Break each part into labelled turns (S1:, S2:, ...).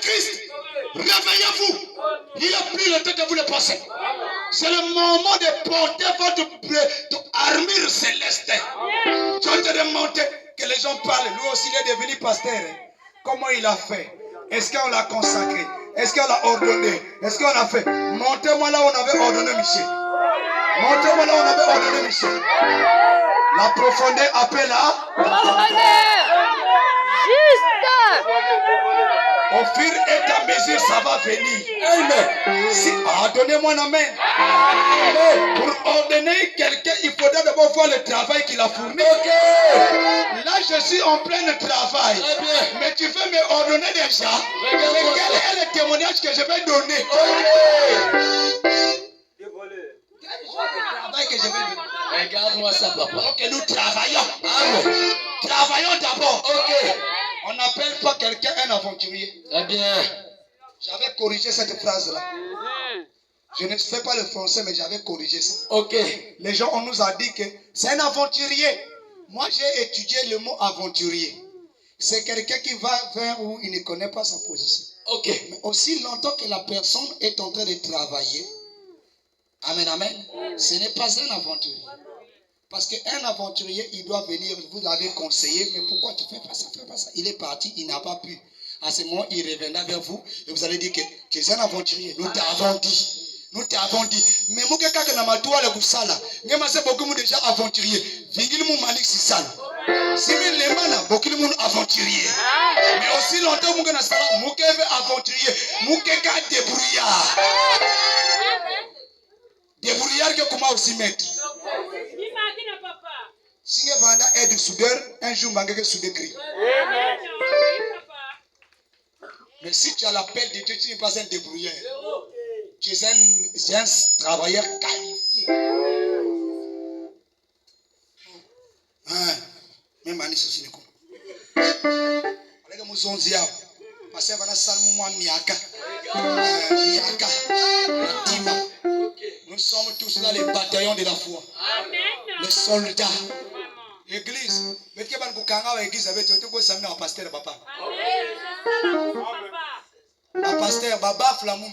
S1: Christ. Réveillez-vous. Il n'est plus le temps que vous le passez. C'est le moment de porter votre armure céleste. Tu as demandé que les gens parlent. Lui aussi, il est devenu pasteur. Comment il a fait? Est-ce qu'on l'a consacré? Est-ce qu'on l'a ordonné? Est-ce qu'on a fait? Montez-moi là où on avait ordonné Michel. Montez-moi là où on avait ordonné Michel. La profondeur appelle à
S2: Juste.
S1: Au fur et à mesure, ça va venir. Amen. Si, donnez-moi un amen. Pour ordonner quelqu'un, il faudra d'abord voir le travail qu'il a fourni. Là, je suis en plein travail. Mais tu veux me ordonner déjà. Mais quel est le témoignage que je vais donner? Travail que je vais donner.
S3: Regarde-moi ça, papa.
S1: Ok, nous travaillons. Amen. Travaillons d'abord. Ok. On n'appelle pas quelqu'un un aventurier.
S3: Très bien.
S1: J'avais corrigé cette phrase-là. Je ne sais pas le français, mais j'avais corrigé ça.
S3: Ok.
S1: Les gens, on nous a dit que c'est un aventurier. Moi, j'ai étudié le mot aventurier. C'est quelqu'un qui va vers où il ne connaît pas sa position.
S3: Ok.
S1: Mais aussi longtemps que la personne est en train de travailler, amen, amen, ce n'est pas un aventurier. Parce qu'un aventurier, il doit venir, vous l'avez conseillé, mais pourquoi tu fais pas ça, fais pas ça? Il est parti, il n'a pas pu. À ce moment, il reviendra vers vous et vous allez dire que tu es un aventurier. Nous t'avons dit. Nous t'avons dit. Mais moi, quelqu'un qui n'a pas le kusala, mais c'est beaucoup déjà aventurier. Vingil mou malik si sale. Si les manas, beaucoup de monde aventurier. Mais aussi longtemps, moi, je moi, aventurier. Moi, quelqu'un débrouillard. Débrouillard que comment aussi mettre. Si vous vendez aide soudeur, un jour, vous allez souder gris. Mais si tu as l'appel de Dieu, tu n'es pas un débrouillard. Tu es un travailleur qualifié. Même année, c'est aussi. Parce que nous sommes tous là les bataillons de la foi. Les soldats. L'église. Mais qui va nous carrer l'église avec toi? Tu peux s'amener en pasteur, papa. Un pasteur, baba flamoun.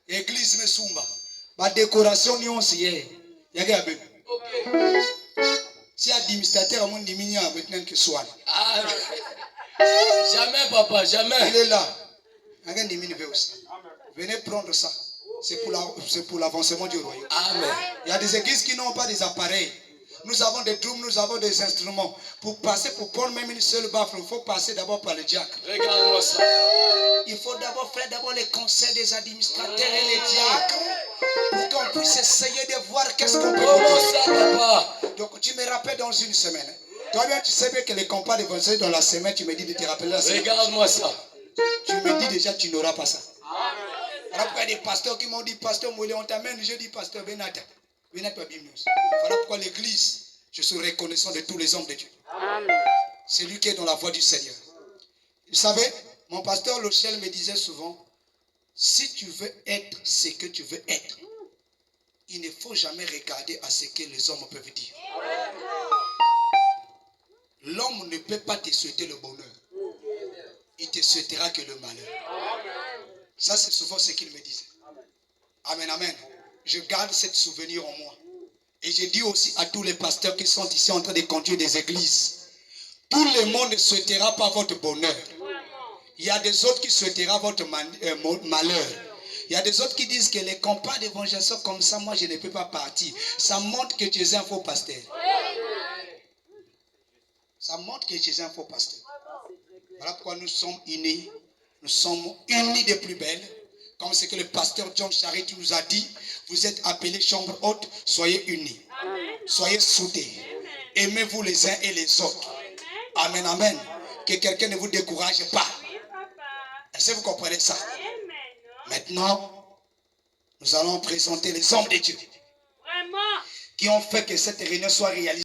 S1: Église me sumba. Ma décoration ni on s'y est. Si administrateur à mon diminu maintenant que soit.
S3: Jamais, papa, jamais.
S1: Il est là. Venez prendre ça. C'est pour l'avancement du royaume.
S3: Amen.
S1: Il y a des églises qui n'ont pas des appareils. Nous avons des drums, nous avons des instruments. Pour prendre même une seule baffle, il faut passer d'abord par le diacre.
S3: Regarde-moi ça.
S1: Il faut d'abord faire les conseils des administrateurs et les diacres. Pour qu'on puisse essayer de voir qu'est-ce qu'on peut faire.
S3: Comment ça, papa?
S1: Donc tu me rappelles dans une semaine. Toi-même, tu sais bien que les compas d'évangile dans la semaine, tu me dis de te rappeler la semaine.
S3: Regarde-moi ça.
S1: Tu me dis déjà, tu n'auras pas ça. Voilà pourquoi il y a des pasteurs qui m'ont dit, pasteur Moulé, on t'amène. Je dis, pasteur Benata. Voilà pourquoi l'église, je suis reconnaissant de tous les hommes de Dieu. C'est lui qui est dans la voie du Seigneur. Vous savez, mon pasteur Lochel me disait souvent, si tu veux être ce que tu veux être, il ne faut jamais regarder à ce que les hommes peuvent dire. L'homme ne peut pas te souhaiter le bonheur. Il te souhaitera que le malheur. Ça, c'est souvent ce qu'il me disait. Amen, amen. Je garde ce souvenir en moi. Et je dis aussi à tous les pasteurs qui sont ici en train de conduire des églises, tout le monde ne souhaitera pas votre bonheur. Il y a des autres qui souhaiteront votre malheur. Il y a des autres qui disent que les compas d'évangélisation comme ça, moi je ne peux pas partir. Ça montre que tu es un faux pasteur. Ça montre que tu es un faux pasteur. Voilà pourquoi nous sommes unis. Nous sommes unis des plus belles. Comme ce que le pasteur John Charity nous a dit, vous êtes appelés chambre haute, soyez unis. Soyez soudés. Aimez-vous les uns et les autres. Amen, amen. Que quelqu'un ne vous décourage pas. Est-ce que vous comprenez ça? Maintenant, nous allons présenter les hommes de Dieu qui ont fait que cette réunion soit réalisée.